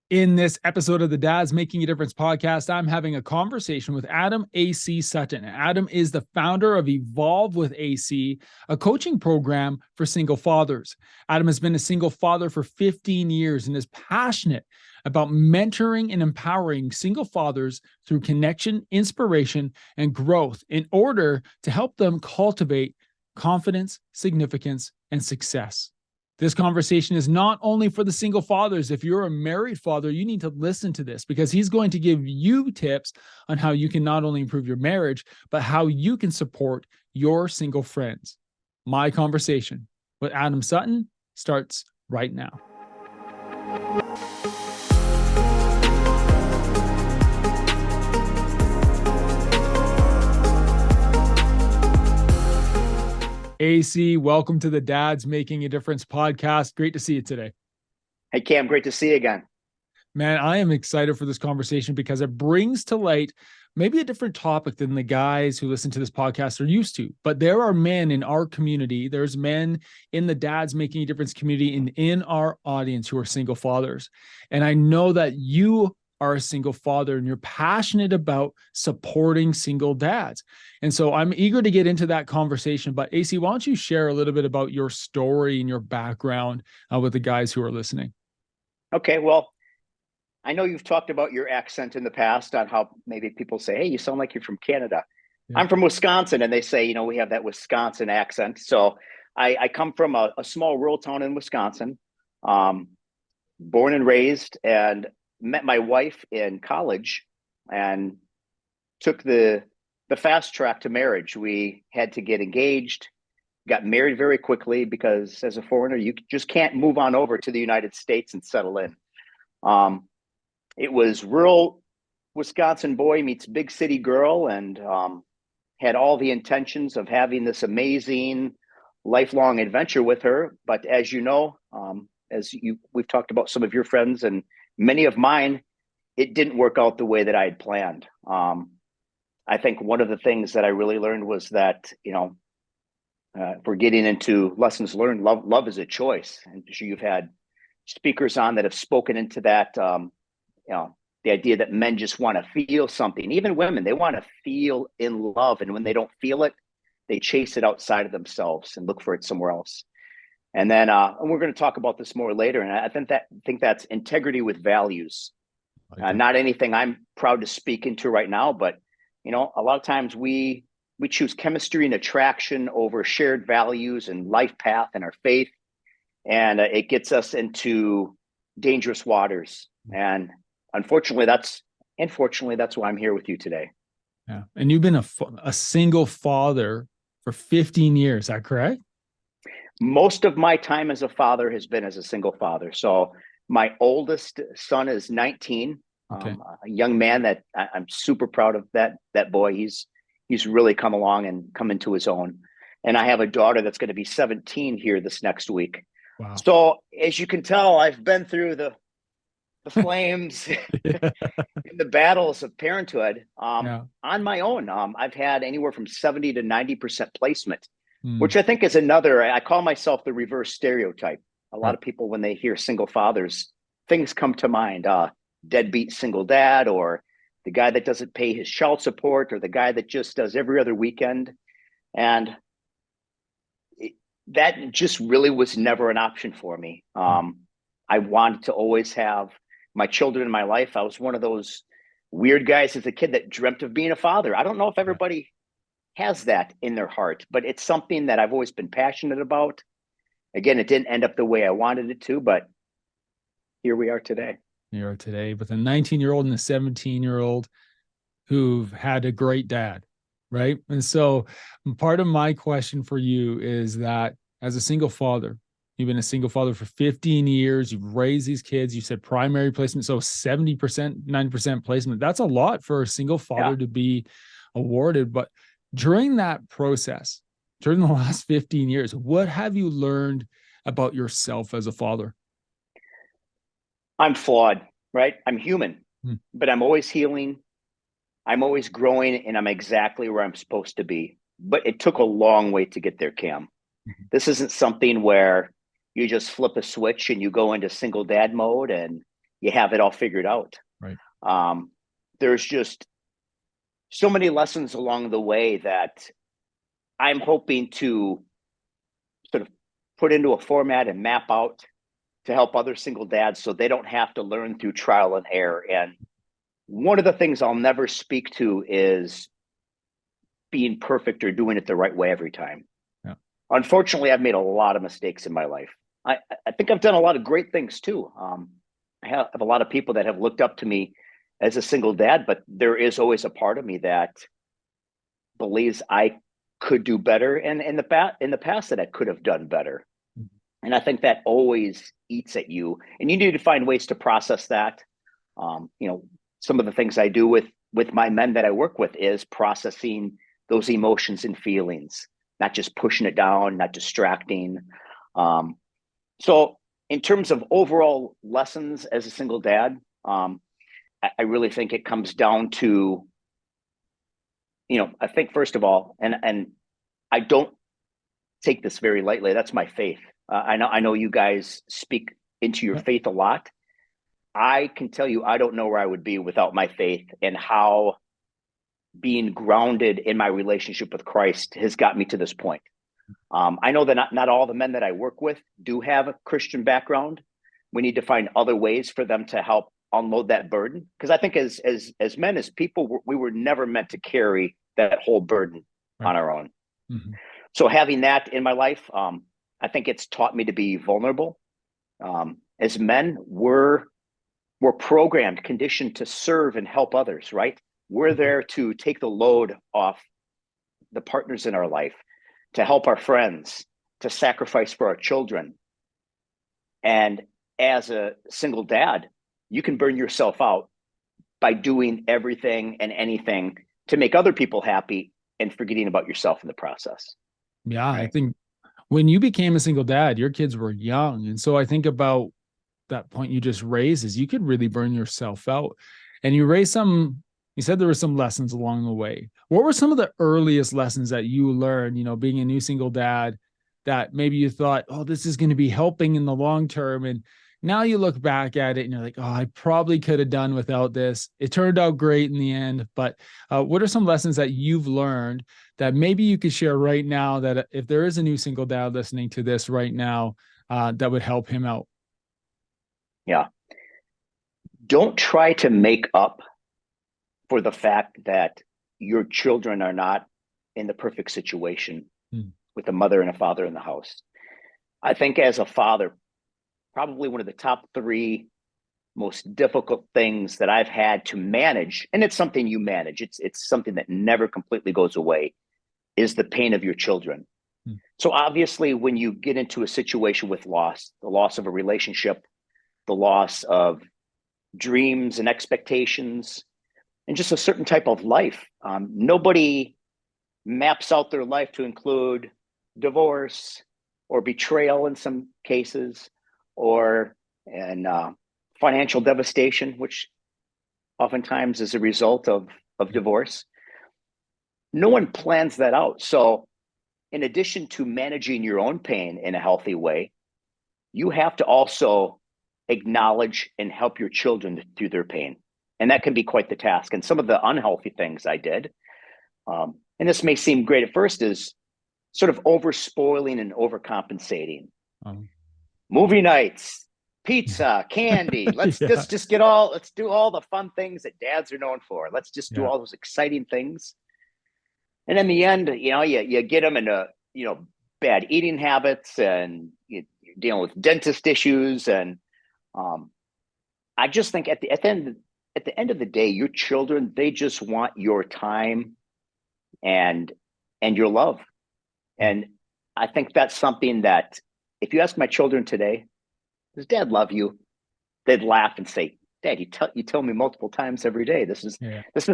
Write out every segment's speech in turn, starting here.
In this episode of the Dads Making a Difference podcast, I'm having a conversation with Adam A.C. Sutton. Adam is the founder of Evolve with AC, a coaching program for single fathers. Adam has been a single father for 15 years and is passionate about mentoring and empowering single fathers through connection, inspiration, and growth in order to help them cultivate confidence, significance, and success. This conversation is not only for the single fathers. If you're a married father, you need to listen to this because he's going to give you tips on how you can not only improve your marriage, but how you can support your single friends. My conversation with Adam Sutton starts right now. AC, welcome to the Dads Making a Difference podcast. Great to see you today. Hey, Cam, great to see you again. Man, I am excited for this conversation because it brings to light maybe a different topic than the guys who listen to this podcast are used to. But there are men in our community, there's men in the Dads Making a Difference community and in our audience who are single fathers. And I know that you are a single father and you're passionate about supporting single dads. And so I'm eager to get into that conversation. But AC, why don't you share a little bit about your story and your background with the guys who are listening? Okay, well, I know you've talked about your accent in the past on how maybe people say, hey, you sound like you're from Canada. Yeah. I'm from Wisconsin, and they say, we have that Wisconsin accent. So I come from a small rural town in Wisconsin, born and raised, and met my wife in college and took the fast track to marriage. We had to get engaged, got married very quickly because as a foreigner, you just can't move on over to the United States and settle in. It was rural Wisconsin boy meets big city girl, and had all the intentions of having this amazing lifelong adventure with her. But as you know, we've talked about some of your friends and many of mine, it didn't work out the way that I had planned. I think one of the things that I really learned was that, if we're getting into lessons learned, love is a choice. And I'm sure you've had speakers on that have spoken into that, the idea that men just want to feel something. Even women, they want to feel in love. And when they don't feel it, they chase it outside of themselves and look for it somewhere else. And then, and we're going to talk about this more later. And I think that's integrity with values. Not anything I'm proud to speak into right now, but a lot of times we choose chemistry and attraction over shared values and life path and our faith, and it gets us into dangerous waters. And unfortunately, that's why I'm here with you today. Yeah, and you've been a single father for 15 years. Is that correct? Most of my time as a father has been as a single father. So my oldest son is 19, a young man that I'm super proud of. That boy, he's really come along and come into his own. And I have a daughter that's going to be 17 here this next week. Wow. So as you can tell, I've been through the flames in the battles of parenthood on my own. I've had anywhere from 70 to 90% placement. Which I think is I call myself the reverse stereotype. A lot of people, when they hear single fathers, things come to mind, deadbeat single dad, or the guy that doesn't pay his child support, or the guy that just does every other weekend. And that just really was never an option for me. I wanted to always have my children in my life. I was one of those weird guys as a kid that dreamt of being a father. I don't know if everybody has that in their heart, but it's something that I've always been passionate about. Again, it didn't end up the way I wanted it to, but here we are today. You are today with a 19-year-old and a 17-year-old who've had a great dad, right? And so part of my question for you is that as a single father, you've been a single father for 15 years, you've raised these kids, you said primary placement, so 70%, 90% placement. That's a lot for a single father to be awarded. But during that process, during the last 15 years, what have you learned about yourself as a father? I'm flawed, right? I'm human, but I'm always healing. I'm always growing, and I'm exactly where I'm supposed to be. But it took a long way to get there, Cam. This isn't something where you just flip a switch and you go into single dad mode and you have it all figured out. Right. There's just so many lessons along the way that I'm hoping to sort of put into a format and map out to help other single dads so they don't have to learn through trial and error. And one of the things I'll never speak to is being perfect or doing it the right way every time. Yeah. Unfortunately, I've made a lot of mistakes in my life. I think I've done a lot of great things too. I have a lot of people that have looked up to me as a single dad, but there is always a part of me that believes I could do better, and in the past that I could have done better. Mm-hmm. And I think that always eats at you, and you need to find ways to process that. Some of the things I do with my men that I work with is processing those emotions and feelings, not just pushing it down, not distracting. So in terms of overall lessons as a single dad, I really think it comes down to, I think first of all, and I don't take this very lightly. That's my faith. I know you guys speak into your faith a lot. I can tell you, I don't know where I would be without my faith, and how being grounded in my relationship with Christ has got me to this point. I know that not all the men that I work with do have a Christian background. We need to find other ways for them to help unload that burden. Because I think as men, as people, we were never meant to carry that whole burden on our own. Mm-hmm. So having that in my life, I think it's taught me to be vulnerable. As men, we're programmed, conditioned to serve and help others, right? We're there to take the load off the partners in our life, to help our friends, to sacrifice for our children. And as a single dad, you can burn yourself out by doing everything and anything to make other people happy and forgetting about yourself in the process. Yeah, Right? I think when you became a single dad, your kids were young. And so I think about that point you just raised is you could really burn yourself out. And you said there were some lessons along the way. What were some of the earliest lessons that you learned, being a new single dad, that maybe you thought, oh, this is going to be helping in the long term? And now you look back at it and you're like, oh, I probably could have done without this. It turned out great in the end. But what are some lessons that you've learned that maybe you could share right now, that if there is a new single dad listening to this right now, that would help him out? Yeah. Don't try to make up for the fact that your children are not in the perfect situation with a mother and a father in the house. I think as a father, probably one of the top 3 most difficult things that I've had to manage, and it's something you manage, it's something that never completely goes away, is the pain of your children. So obviously, when you get into a situation with loss, the loss of a relationship, the loss of dreams and expectations, and just a certain type of life, nobody maps out their life to include divorce or betrayal in some cases, or financial devastation, which oftentimes is a result of divorce. No one plans that out. So in addition to managing your own pain in a healthy way, you have to also acknowledge and help your children through their pain. And that can be quite the task. And some of the unhealthy things I did, and this may seem great at first, is sort of over spoiling and overcompensating. Movie nights, pizza, candy. Let's just let's do all the fun things that dads are known for. Let's just do all those exciting things. And in the end, you get them into, bad eating habits, and you're dealing with dentist issues. And I just think at the end of the day, your children, they just want your time and your love. And I think that's something that, if you ask my children today, does Dad love you? They'd laugh and say, Dad, you tell me multiple times every day. This is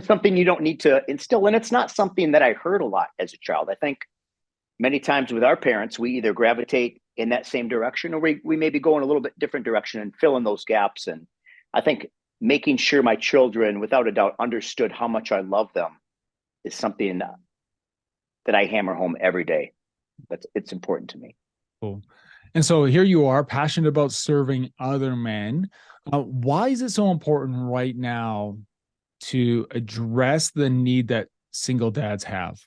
something you don't need to instill. And it's not something that I heard a lot as a child. I think many times with our parents, we either gravitate in that same direction, or we maybe go in a little bit different direction and fill in those gaps. And I think making sure my children, without a doubt, understood how much I love them is something that I hammer home every day. It's important to me. Cool. And so here you are, passionate about serving other men. Why is it so important right now to address the need that single dads have?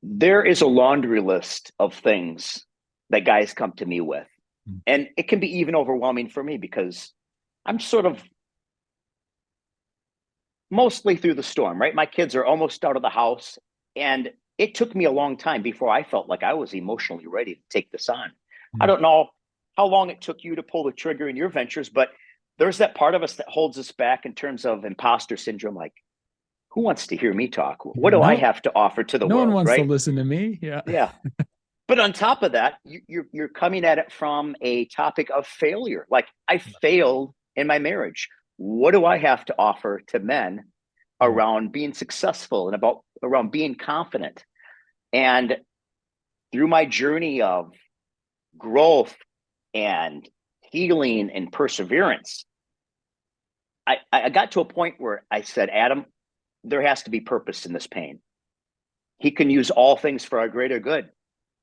There is a laundry list of things that guys come to me with. And it can be even overwhelming for me because I'm sort of mostly through the storm, right? My kids are almost out of the house. And it took me a long time before I felt like I was emotionally ready to take this on. I don't know how long it took you to pull the trigger in your ventures, but there's that part of us that holds us back in terms of imposter syndrome. Like, who wants to hear me talk? What do I have to offer to the No one world, wants to right? listen to me. Yeah. Yeah. But on top of that, you're coming at it from a topic of failure. Like, I failed in my marriage. What do I have to offer to men around being successful and around being confident? And through my journey of growth and healing and perseverance, I got to a point where I said, Adam, there has to be purpose in this pain. He can use all things for our greater good,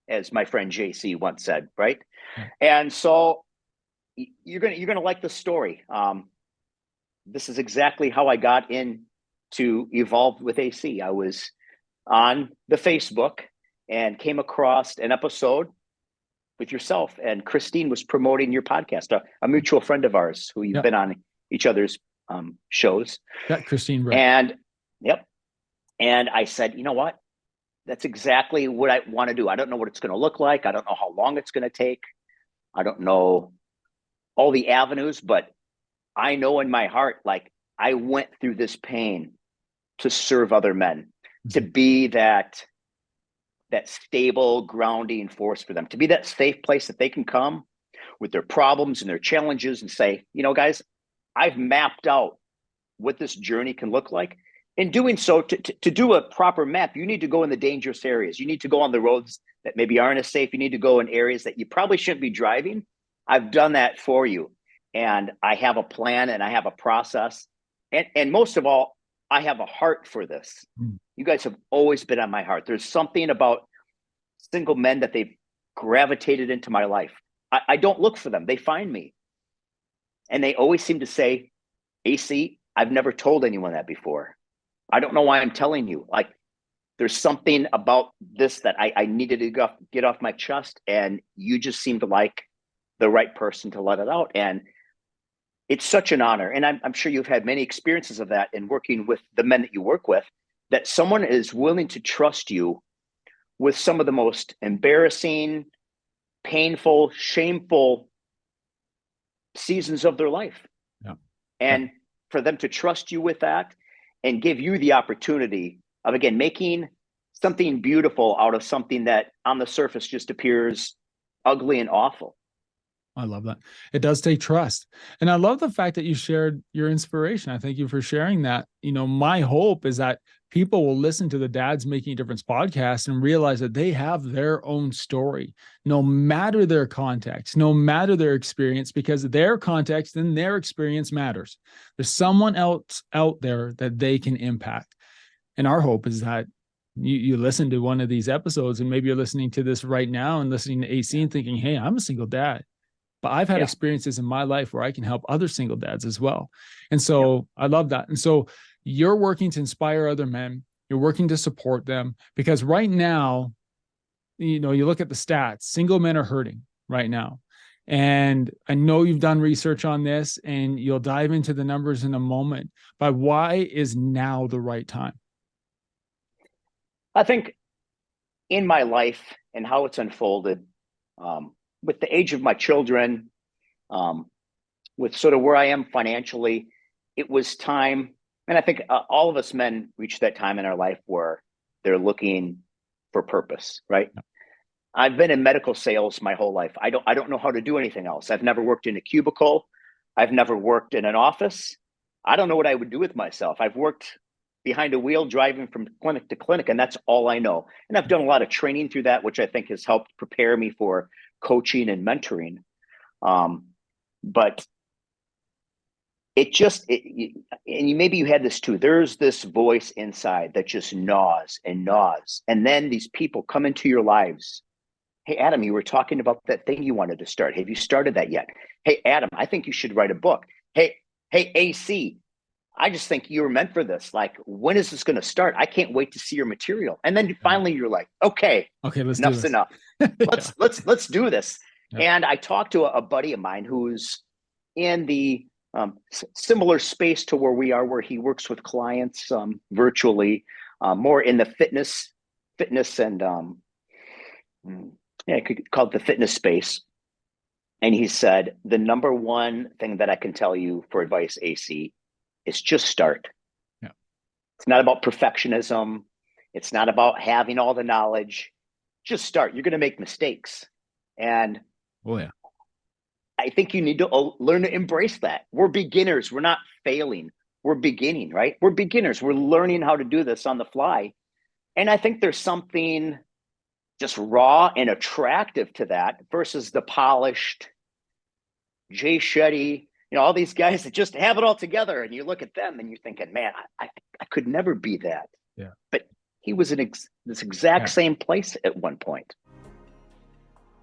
as my friend JC once said, right? Yeah. And so you're gonna like the story. This is exactly how I got into Evolved with AC. I was on the Facebook and came across an episode with yourself, and Christine was promoting your podcast, a mutual friend of ours who you've been on each other's shows. Yeah, Christine. Right. And yep. And I said, you know what? That's exactly what I want to do. I don't know what it's going to look like. I don't know how long it's going to take. I don't know all the avenues, but I know in my heart, like, I went through this pain to serve other men, to be that stable grounding force for them, to be that safe place that they can come with their problems and their challenges and say, you know, guys, I've mapped out what this journey can look like. In doing so, to do a proper map, you need to go in the dangerous areas. You need to go on the roads that maybe aren't as safe. You need to go in areas that you probably shouldn't be driving. I've done that for you. And I have a plan and I have a process. And most of all, I have a heart for this. You guys have always been on my heart. There's something about single men that they've gravitated into my life. I don't look for them. They find me. And they always seem to say, AC, I've never told anyone that before. I don't know why I'm telling you. Like, there's something about this that I needed to get off my chest, and you just seemed like the right person to let it out. And it's such an honor. And I'm sure you've had many experiences of that in working with the men that you work with, that someone is willing to trust you with some of the most embarrassing, painful, shameful seasons of their life. Yeah. And for them to trust you with that and give you the opportunity of, again, making something beautiful out of something that on the surface just appears ugly and awful. I love that. It does take trust. And I love the fact that you shared your inspiration. I thank you for sharing that. You know, my hope is that people will listen to the Dads Making a Difference podcast and realize that they have their own story, no matter their context, no matter their experience, because their context and their experience matters. There's someone else out there that they can impact. And our hope is that you listen to one of these episodes, and maybe you're listening to this right now and listening to AC and thinking, hey, I'm a single dad. But I've had experiences in my life where I can help other single dads as well. And so I love that. And so you're working to inspire other men. You're working to support them, because right now, you know, you look at the stats, single men are hurting right now. And I know you've done research on this, and you'll dive into the numbers in a moment, but why is now the right time? I think in my life and how it's unfolded, with the age of my children, with sort of where I am financially, it was time. And I think all of us men reach that time in our life where they're looking for purpose, right? Yeah. I've been in medical sales my whole life. I don't know how to do anything else. I've never worked in a cubicle. I've never worked in an office. I don't know what I would do with myself. I've worked behind a wheel driving from clinic to clinic, and that's all I know. And I've done a lot of training through that, which I think has helped prepare me for coaching and mentoring. But maybe you had this too. There's this voice inside that just gnaws and gnaws. And then these people come into your lives Hey, Adam, you were talking about that thing you wanted to start. Have you started that yet? Hey, Adam, I think you should write a book. Hey, AC, I just think you were meant for this. Like, when is this going to start? I can't wait to see your material. And then finally you're like, okay, let's do enough's this. enough. Yeah. Let's do this. Yeah. And I talked to a buddy of mine who's in the similar space to where we are, where he works with clients virtually, more in the fitness and I could call it the fitness space. And he said, the number one thing that I can tell you for advice, AC, is just start. Yeah. It's not about perfectionism. It's not about having all the knowledge. Just start. You're going to make mistakes. And I think you need to learn to embrace that. We're beginners. We're not failing. We're beginning, right? We're beginners. We're learning how to do this on the fly. And I think there's something just raw and attractive to that versus the polished Jay Shetty, all these guys that just have it all together. And you look at them and you're thinking, man, I could never be that. Yeah. But he was in this exact same place at one point.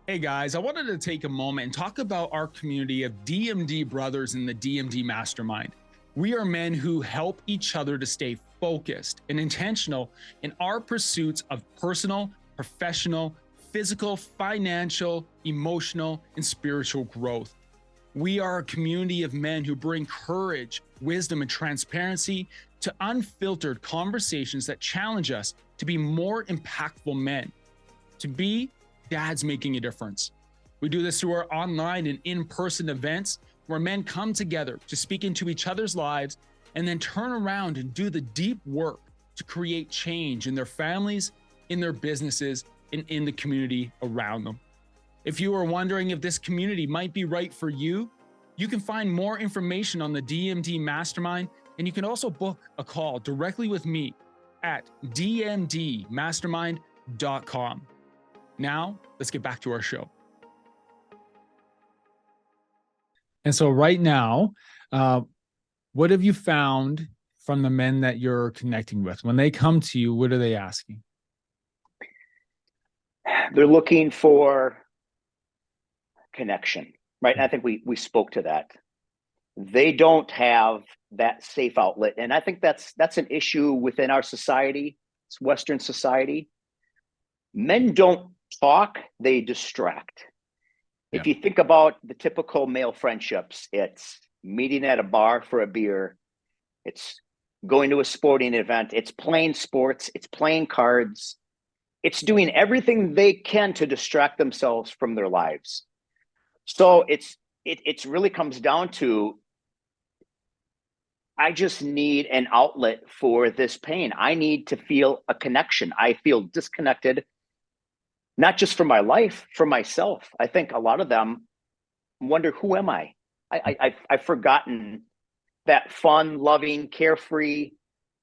Hey guys, I wanted to take a moment and talk about our community of DMD brothers in the DMD Mastermind. We are men who help each other to stay focused and intentional in our pursuits of personal, professional, physical, financial, emotional, and spiritual growth. We are a community of men who bring courage, wisdom, and transparency to unfiltered conversations that challenge us to be more impactful men, to be dads making a difference. We do this through our online and in-person events where men come together to speak into each other's lives and then turn around and do the deep work to create change in their families, in their businesses, and in the community around them. If you are wondering if this community might be right for you, you can find more information on the DMD Mastermind, and you can also book a call directly with me at dmdmastermind.com. Now, let's get back to our show. And so right now, what have you found from the men that you're connecting with? When they come to you, what are they asking? They're looking for connection, right? And I think we spoke to that. They don't have that safe outlet. And I think that's an issue within our society. It's Western society. Men don't talk, they distract. Yeah. If you think about the typical male friendships, it's meeting at a bar for a beer, it's going to a sporting event, it's playing sports, it's playing cards, it's doing everything they can to distract themselves from their lives. So it's really comes down to, I just need an outlet for this pain. I need to feel a connection. I feel disconnected, not just from my life, from myself. I think a lot of them wonder, who am I? I've forgotten that fun, loving, carefree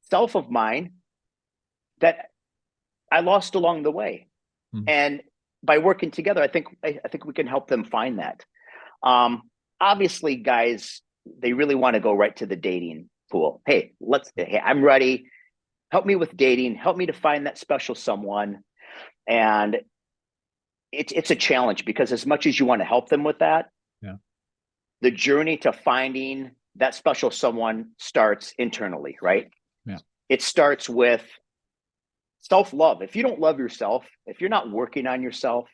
self of mine that I lost along the way. And by working together, I think we can help them find that. Obviously, guys, they really want to go right to the dating pool. Hey, I'm ready. Help me with dating. Help me to find that special someone. And it's a challenge, because as much as you want to help them with that, the journey to finding that special someone starts internally, right? Yeah. It starts with self-love. If you don't love yourself, if you're not working on yourself,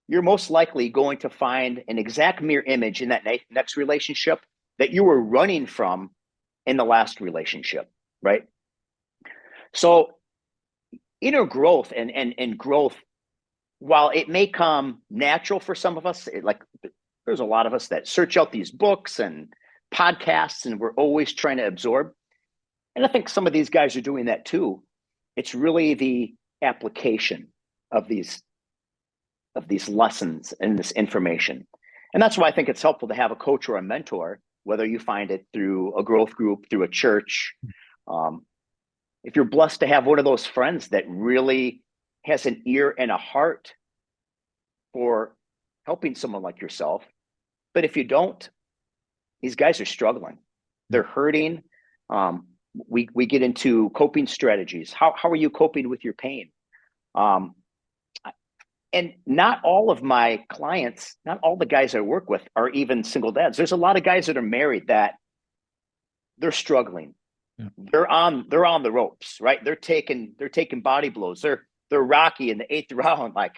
you're most likely going to find an exact mirror image in that next relationship that you were running from in the last relationship, right? So inner growth and growth, while it may come natural for some of us, like there's a lot of us that search out these books and podcasts and we're always trying to absorb. And I think some of these guys are doing that too. It's really the application of these lessons and this information. And that's why I think it's helpful to have a coach or a mentor, whether you find it through a growth group, through a church. If you're blessed to have one of those friends that really has an ear and a heart for helping someone like yourself. But if you don't, these guys are struggling. They're hurting. We get into coping strategies. How are you coping with your pain? And not all of my clients, not all the guys I work with are even single dads. There's a lot of guys that are married that they're struggling. Yeah. They're on the ropes, right? They're taking body blows. They're Rocky in the 8th round. Like,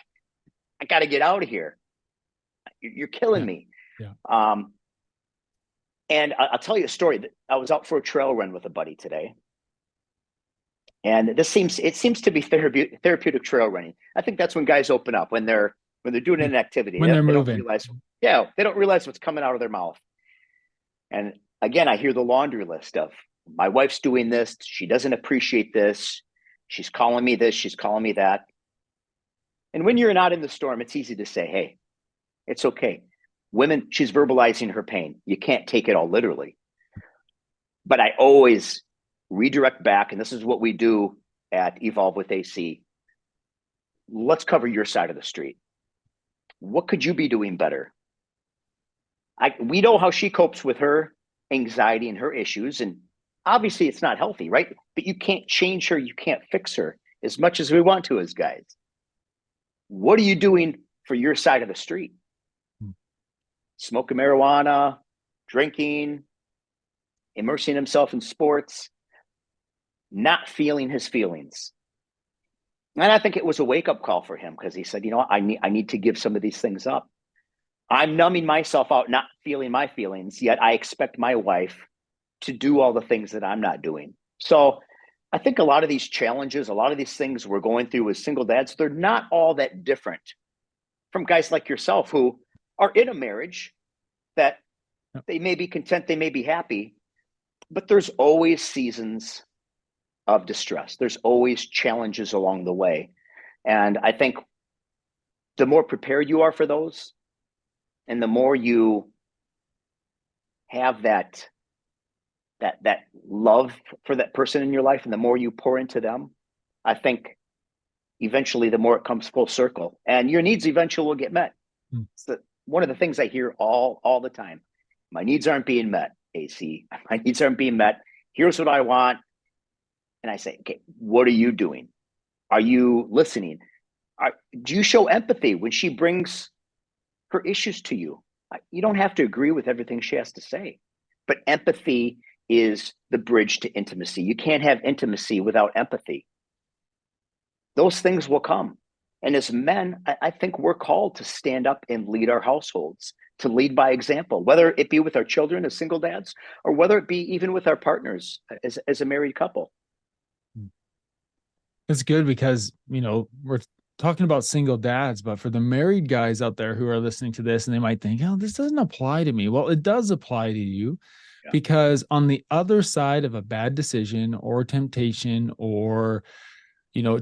I got to get out of here. You're killing me. Yeah. And I'll tell you a story. I was out for a trail run with a buddy today. And it seems to be therapeutic trail running. I think that's when guys open up, when they're doing an activity. When they're moving. They don't realize what's coming out of their mouth. And again, I hear the laundry list of, my wife's doing this. She doesn't appreciate this. She's calling me this. She's calling me that. And when you're not in the storm, it's easy to say, hey, it's okay. Women, she's verbalizing her pain. You can't take it all literally. But I always redirect back, and this is what we do at Evolve with AC. Let's cover your side of the street. What could you be doing better? We know how she copes with her anxiety and her issues, and obviously it's not healthy, right? But you can't change her, you can't fix her as much as we want to as guys. What are you doing for your side of the street? Smoking marijuana, drinking, immersing himself in sports, not feeling his feelings. And I think it was a wake-up call for him, because he said, I need to give some of these things up. I'm numbing myself out, not feeling my feelings, yet I expect my wife to do all the things that I'm not doing. So I think a lot of these challenges, a lot of these things we're going through as single dads, they're not all that different from guys like yourself who are in a marriage that they may be content, they may be happy, but there's always seasons of distress. There's always challenges along the way. And I think the more prepared you are for those, and the more you have that love for that person in your life, and the more you pour into them, I think eventually the more it comes full circle, and your needs eventually will get met. It's one of the things I hear all the time. My needs aren't being met, AC. My needs aren't being met. Here's what I want. And I say, okay, what are you doing? Are you listening? Do you show empathy when she brings her issues to you? You don't have to agree with everything she has to say, but empathy is the bridge to intimacy. You can't have intimacy without empathy. Those things will come. And as men, I think we're called to stand up and lead our households, to lead by example, whether it be with our children as single dads, or whether it be even with our partners as a married couple. It's good because, we're talking about single dads, but for the married guys out there who are listening to this and they might think, oh, this doesn't apply to me. Well, it does apply to you, because on the other side of a bad decision or temptation or,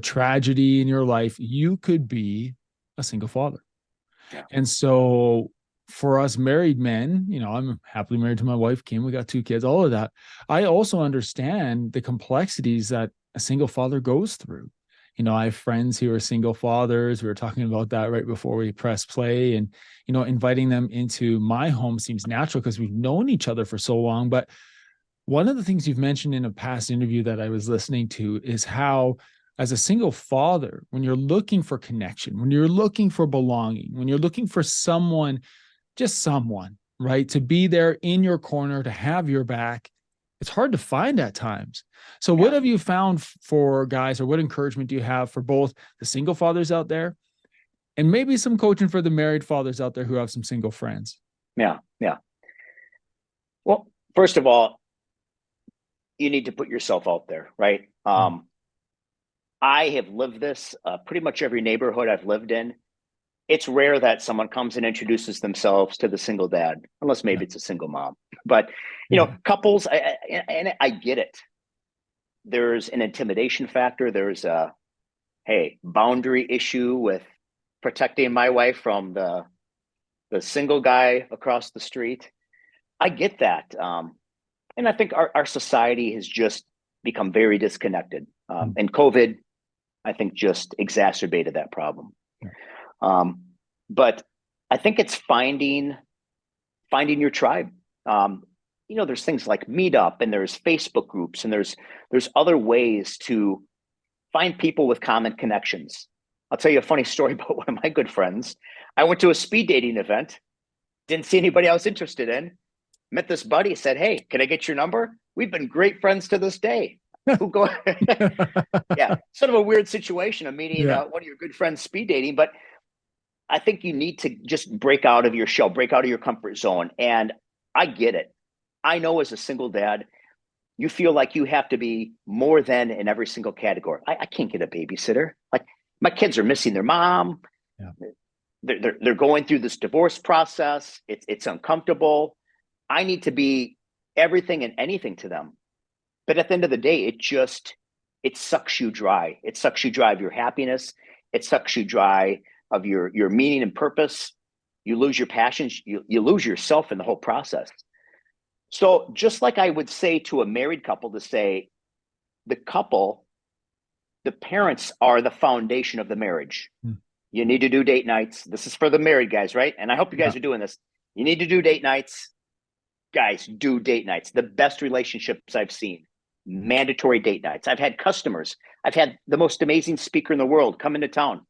tragedy in your life, you could be a single father. Yeah. And so for us married men, I'm happily married to my wife, Kim, we got 2 kids, all of that. I also understand the complexities that a single father goes through. I have friends who are single fathers. We were talking about that right before we press play, and, inviting them into my home seems natural because we've known each other for so long. But one of the things you've mentioned in a past interview that I was listening to is how, as a single father, when you're looking for connection, when you're looking for belonging, when you're looking for someone, just someone, right, to be there in your corner, to have your back, it's hard to find at times. So what have you found for guys, or what encouragement do you have for both the single fathers out there and maybe some coaching for the married fathers out there who have some single friends? Yeah. Well, first of all, you need to put yourself out there, right? I have lived this pretty much every neighborhood I've lived in. It's rare that someone comes and introduces themselves to the single dad, unless maybe it's a single mom. But, couples, I get it. There's an intimidation factor. There's a, boundary issue with protecting my wife from the single guy across the street. I get that. And I think our society has just become very disconnected. And COVID, I think, just exacerbated that problem. But I think it's finding your tribe. There's things like Meetup, and there's Facebook groups, and there's other ways to find people with common connections. I'll tell you a funny story about one of my good friends. I went to a speed dating event, didn't see anybody I was interested in, met this buddy, said, "Hey, can I get your number?" We've been great friends to this day. Who go? Yeah, sort of a weird situation of meeting one of your good friends speed dating, but I think you need to just break out of your shell, break out of your comfort zone. And I get it. I know as a single dad, you feel like you have to be more than in every single category. I can't get a babysitter. Like my kids are missing their mom. Yeah. They're going through this divorce process. It's uncomfortable. I need to be everything and anything to them. But at the end of the day, it sucks you dry. It sucks you dry of your happiness. It sucks you dry of your meaning and purpose. You lose your passions. You lose yourself in the whole process. So just like I would say to a married couple to say, the parents are the foundation of the marriage. You need to do date nights. This is for the married guys, right? And I hope you guys are doing this. You need to do date nights. Guys, do date nights. The best relationships I've seen. Mandatory date nights. I've had customers. I've had the most amazing speaker in the world come into town.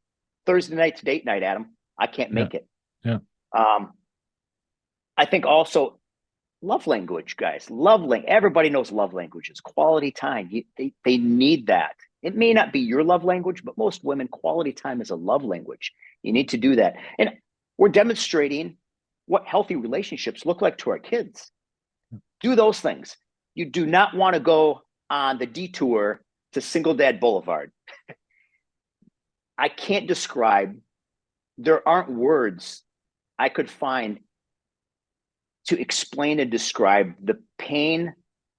Thursday night's date night, Adam. I can't make it. Yeah. I think also love language, guys. Everybody knows love languages. Quality time. They need that. It may not be your love language, but most women, quality time is a love language. You need to do that. And we're demonstrating what healthy relationships look like to our kids. Do those things. You do not want to go on the detour to Single Dad Boulevard. I can't describe, there aren't words I could find to explain and describe the pain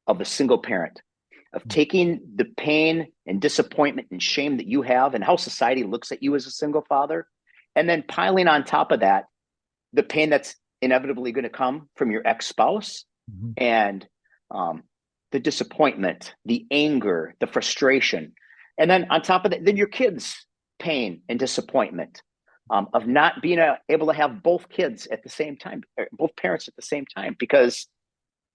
of a single parent, of taking the pain and disappointment and shame that you have and how society looks at you as a single father, and then piling on top of that, the pain that's inevitably going to come from your ex-spouse and the disappointment, the anger, the frustration. And then on top of that, then your kids' pain and disappointment of not being able to have both kids at the same time, both parents at the same time, because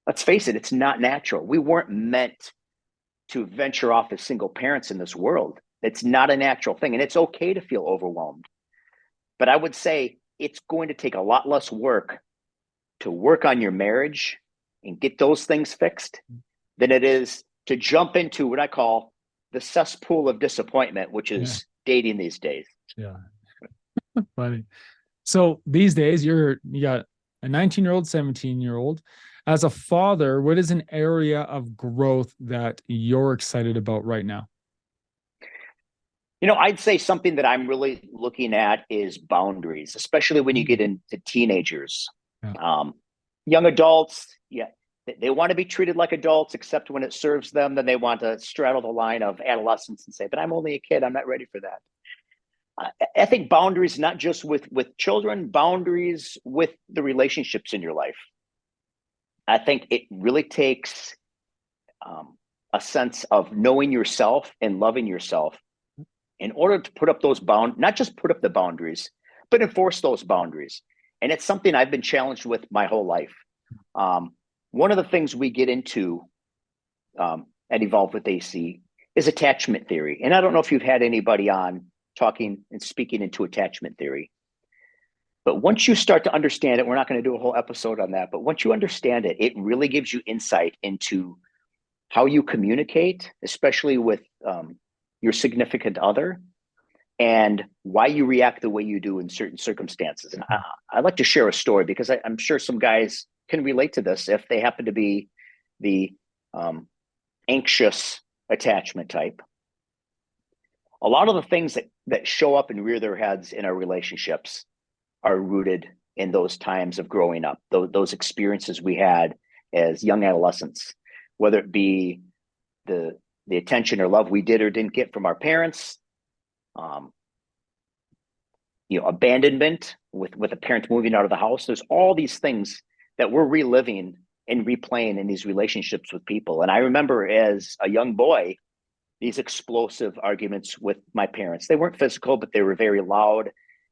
let's face it, it's not natural. We weren't meant to venture off as single parents in this world. It's not a natural thing. And it's okay to feel overwhelmed. But I would say it's going to take a lot less work to work on your marriage and get those things fixed than it is to jump into what I call the cesspool of disappointment, which is dating these days. Yeah. Funny. So these days you got a 19-year-old, 17-year-old. As a father, what is an area of growth that you're excited about right now? I'd say something that I'm really looking at is boundaries, especially when you get into teenagers. Young adults, they want to be treated like adults, except when it serves them. Then they want to straddle the line of adolescence and say, but I'm only a kid. I'm not ready for that. I think boundaries, not just with children, boundaries with the relationships in your life. I think it really takes a sense of knowing yourself and loving yourself in order to put up those not just put up the boundaries, but enforce those boundaries. And it's something I've been challenged with my whole life. One of the things we get into at Evolve with AC is attachment theory. And I don't know if you've had anybody on talking and speaking into attachment theory. But once you start to understand it, we're not going to do a whole episode on that, but once you understand it, it really gives you insight into how you communicate, especially with your significant other, and why you react the way you do in certain circumstances. And I'd like to share a story because I'm sure some guys can relate to this if they happen to be the anxious attachment type. A lot of the things that show up and rear their heads in our relationships are rooted in those times of growing up, those experiences we had as young adolescents, whether it be the attention or love we did or didn't get from our parents, abandonment with a parent moving out of the house. There's all these things that we're reliving and replaying in these relationships with people. And I remember as a young boy, these explosive arguments with my parents. They weren't physical, but they were very loud,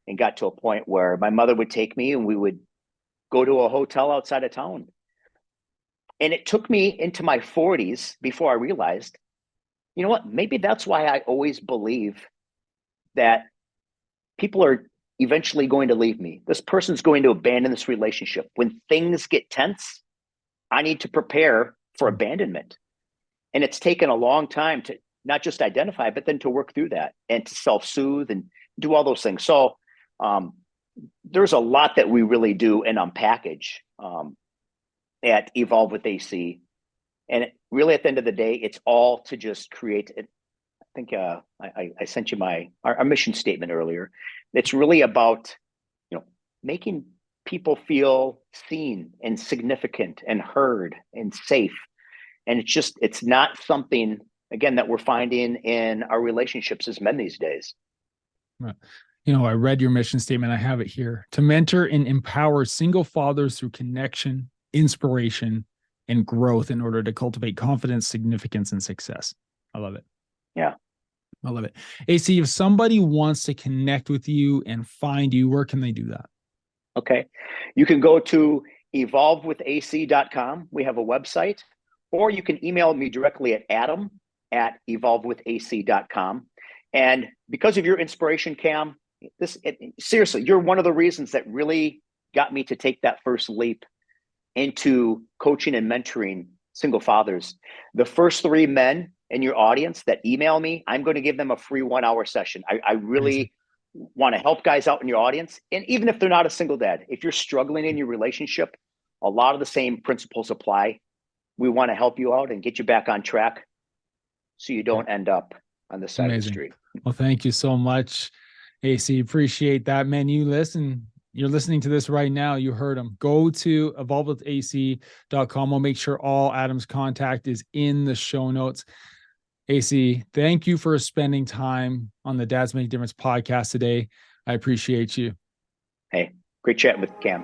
and got to a point where my mother would take me and we would go to a hotel outside of town. And it took me into my 40s before I realized, you know what, maybe that's why I always believe that people are eventually going to leave me. This person's going to abandon this relationship. When things get tense, I need to prepare for abandonment. And it's taken a long time to not just identify, but then to work through that and to self-soothe and do all those things. So there's a lot that we really do and unpackage at Evolve with AC. And really at the end of the day, it's all to just create it. I think I sent you our mission statement earlier. It's really about, making people feel seen and significant and heard and safe. And it's not something, again, that we're finding in our relationships as men these days. Right. I read your mission statement. I have it here: to mentor and empower single fathers through connection, inspiration, and growth in order to cultivate confidence, significance, and success. I love it. Yeah. I love it. AC, if somebody wants to connect with you and find you, where can they do that? Okay. You can go to evolvewithac.com. We have a website, or you can email me directly at adam@evolvewithac.com. And because of your inspiration, Cam, seriously, you're one of the reasons that really got me to take that first leap into coaching and mentoring single fathers. The first 3 men in your audience that email me, I'm going to give them a free 1-hour session. I really want to help guys out in your audience. And even if they're not a single dad, if you're struggling in your relationship, a lot of the same principles apply. We want to help you out and get you back on track so you don't end up on the side of the street. Well, thank you so much, AC. Appreciate that, man. You're listening to this right now. You heard him. Go to evolvewithac.com. We'll make sure all Adam's contact is in the show notes. AC, thank you for spending time on the Dads Make a Difference podcast today. I appreciate you. Hey, great chatting with Cam.